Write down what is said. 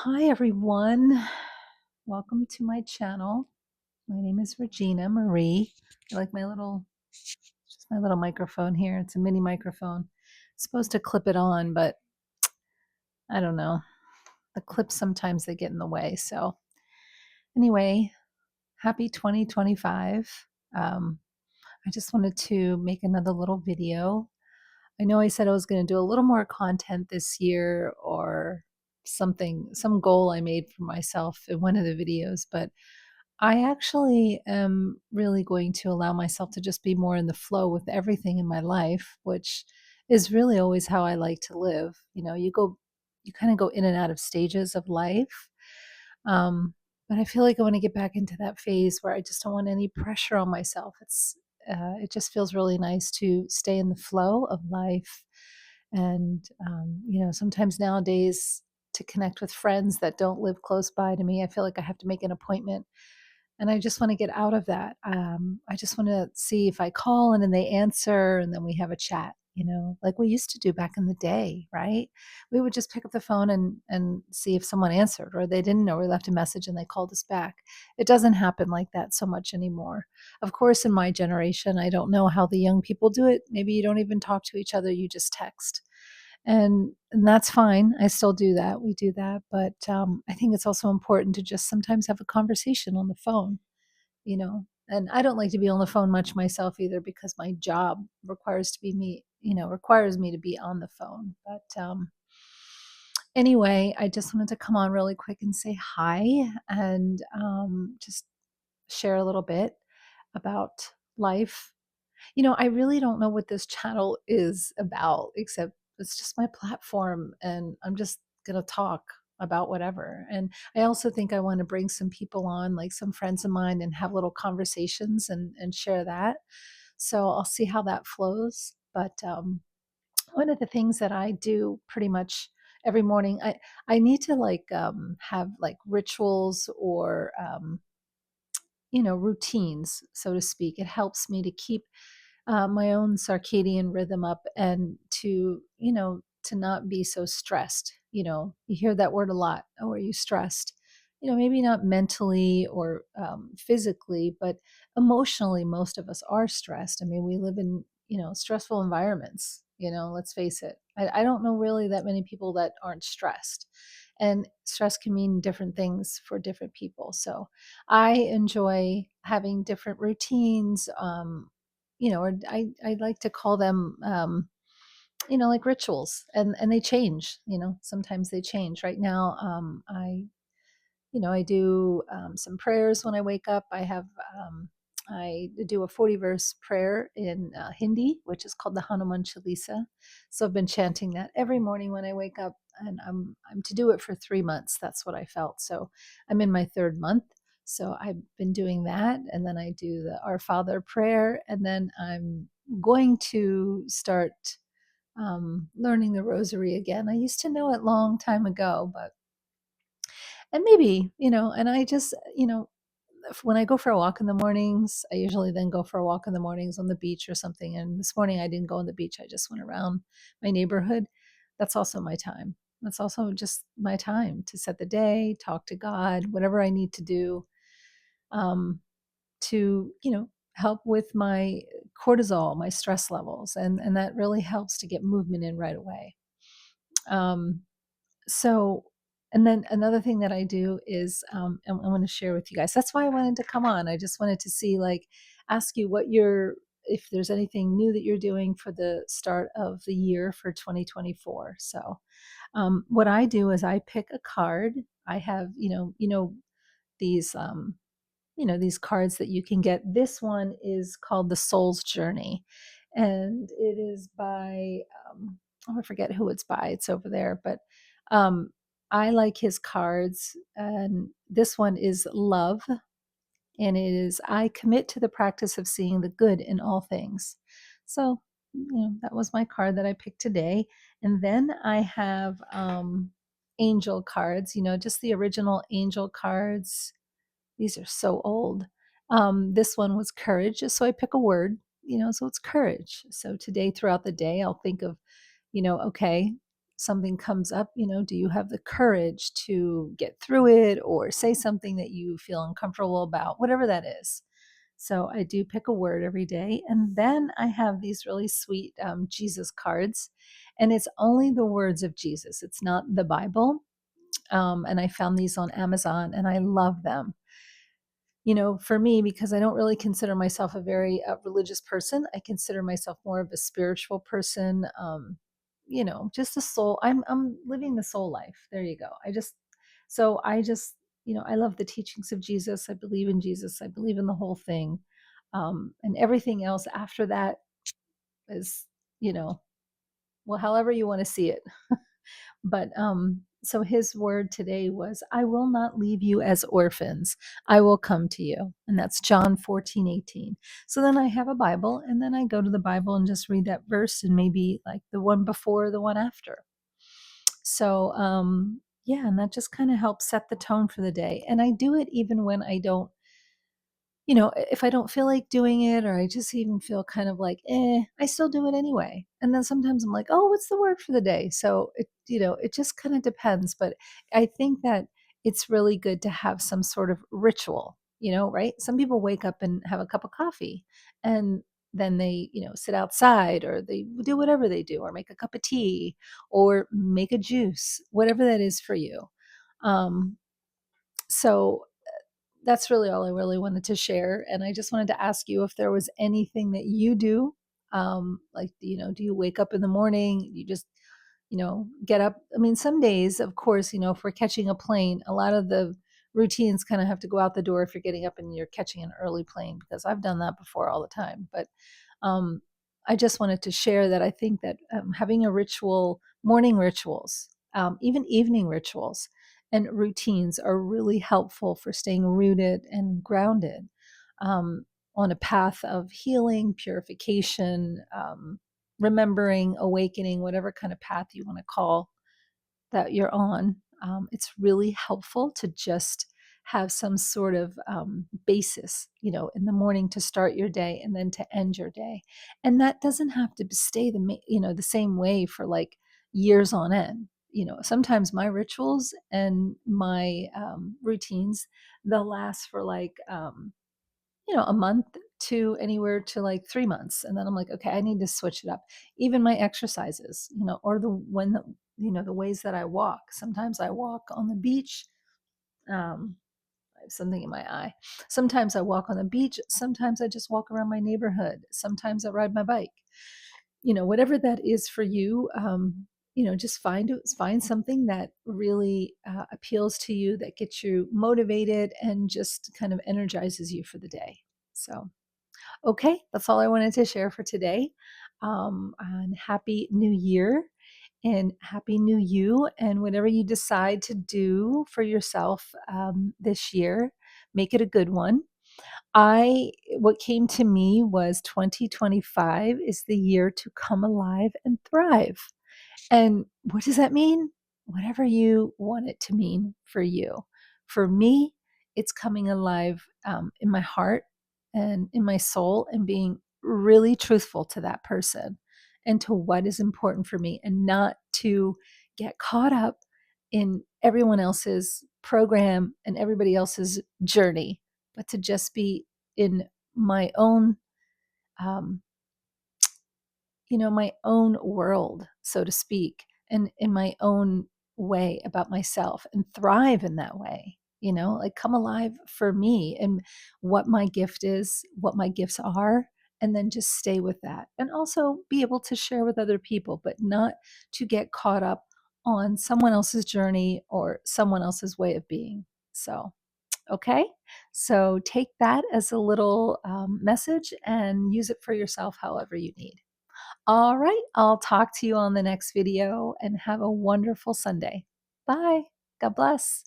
Hi everyone. Welcome to my channel. My name is Regina Marie. I like just my little microphone here. It's a mini microphone. Supposed to clip it on, but I don't know. The clips sometimes they get in the way. So anyway, happy 2025. Um, I just wanted to make another little video. I know I said I was going to do a little more content this year or some goal I made for myself in one of the videos, but I actually am really going to allow myself to just be more in the flow with everything in my life, which is really always how I like to live. You kind of go in and out of stages of life. But I feel like I want to get back into that phase where I just don't want any pressure on myself. It just feels really nice to stay in the flow of life. And, sometimes nowadays to connect with friends that don't live close by to me, I feel like I have to make an appointment and I just want to get out of that. I just want to see if I call and then they answer and then we have a chat, like we used to do back in the day, right? We would just pick up the phone and see if someone answered or they didn't know we left a message and they called us back. It doesn't happen like that so much anymore. Of course, in my generation, I don't know how the young people do it. Maybe you don't even talk to each other, you just text and that's fine. I still do that. We do that, but I think it's also important to just sometimes have a conversation on the phone, And I don't like to be on the phone much myself either because my job requires me to be on the phone. But anyway, I just wanted to come on really quick and say hi and just share a little bit about life. I really don't know what this channel is about, except it's just my platform and I'm just going to talk about whatever. And I also think I want to bring some people on, like some friends of mine, and have little conversations and share that. So I'll see how that flows. But one of the things that I do pretty much every morning, I need to have like rituals or routines, so to speak. It helps me to keep my own circadian rhythm up and to not be so stressed. You hear that word a lot. Oh, are you stressed? Maybe not mentally or physically, but emotionally, most of us are stressed. I mean, we live in, stressful environments, let's face it. I don't know really that many people that aren't stressed. And stress can mean different things for different people. So I enjoy having different routines, or I like to call them, like rituals, and they change. Sometimes they change. Right now, I do some prayers when I wake up. I do a 40 verse prayer in Hindi, which is called the Hanuman Chalisa. So I've been chanting that every morning when I wake up, and I'm to do it for 3 months. That's what I felt. So I'm in my third month. So I've been doing that, and then I do the Our Father prayer, and then I'm going to start learning the Rosary again. I used to know it long time ago, but and maybe, and I just, when I go for a walk in the mornings, I usually then go for a walk in the mornings on the beach or something. And this morning I didn't go on the beach. I just went around my neighborhood. That's also my time. That's also just my time to set the day, talk to God, whatever I need to do um, to, help with my cortisol, my stress levels. And that really helps to get movement in right away. Um, so and then another thing that I do is and I want to share with you guys. That's why I wanted to come on. I just wanted to see, like, ask you if there's anything new that you're doing for the start of the year for 2024. So what I do is I pick a card. I have, these these cards that you can get. This one is called The Soul's Journey, and it is by oh, I forget who it's by. It's over there, but um, I like his cards, and this one is Love, and it is I commit to the practice of seeing the good in all things. So, that was my card that I picked today, and then I have angel cards. Just the original angel cards. These are so old. This one was courage. So I pick a word, so it's courage. So today, throughout the day, I'll think of, okay, something comes up, do you have the courage to get through it or say something that you feel uncomfortable about, whatever that is. So I do pick a word every day. And then I have these really sweet Jesus cards. And it's only the words of Jesus, it's not the Bible. And I found these on Amazon and I love them. For me, because I don't really consider myself a very religious person, I consider myself more of a spiritual person. Just a soul. I'm living the soul life. There you go. I love the teachings of Jesus. I believe in Jesus. I believe in the whole thing, and everything else after that is, well, however you want to see it. But so his word today was, I will not leave you as orphans. I will come to you. And that's John 14:18. So then I have a Bible, and then I go to the Bible and just read that verse and maybe like the one before, the one after. So yeah, and that just kind of helps set the tone for the day. And I do it even when I don't, if I don't feel like doing it, or I just even feel kind of like, I still do it anyway. And then sometimes I'm like, oh, what's the word for the day? So it just kind of depends. But I think that it's really good to have some sort of ritual, right? Some people wake up and have a cup of coffee and then they, sit outside or they do whatever they do, or make a cup of tea or make a juice, whatever that is for you. So that's really all I really wanted to share. And I just wanted to ask you if there was anything that you do. Like, do you wake up in the morning? You just, get up. I mean, some days, of course, if we're catching a plane, a lot of the routines kind of have to go out the door if you're getting up and you're catching an early plane, because I've done that before all the time. But um, I just wanted to share that I think that having a ritual, morning rituals, even evening rituals, and routines are really helpful for staying rooted and grounded on a path of healing, purification, remembering, awakening, whatever kind of path you want to call that you're on. It's really helpful to just have some sort of basis, in the morning to start your day and then to end your day. And that doesn't have to stay the same way for like years on end. Sometimes my rituals and my routines, they'll last for like, a month to anywhere to like 3 months. And then I'm like, okay, I need to switch it up. Even my exercises, or the ways that I walk. Sometimes I walk on the beach. I have something in my eye. Sometimes I walk on the beach. Sometimes I just walk around my neighborhood. Sometimes I ride my bike. Whatever that is for you, just find something that really appeals to you, that gets you motivated and just kind of energizes you for the day. So, okay, that's all I wanted to share for today. And happy New Year and happy new you. And whatever you decide to do for yourself this year, make it a good one. What came to me was 2025 is the year to come alive and thrive. And what does that mean? Whatever you want it to mean for you. For me, it's coming alive in my heart and in my soul, and being really truthful to that person and to what is important for me, and not to get caught up in everyone else's program and everybody else's journey, but to just be in my own um, my own world, so to speak, and in my own way about myself, and thrive in that way, like come alive for me and what my gift is, what my gifts are, and then just stay with that. And also be able to share with other people, but not to get caught up on someone else's journey or someone else's way of being. So, okay. So take that as a little message and use it for yourself however you need. All right, I'll talk to you on the next video, and have a wonderful Sunday. Bye. God bless.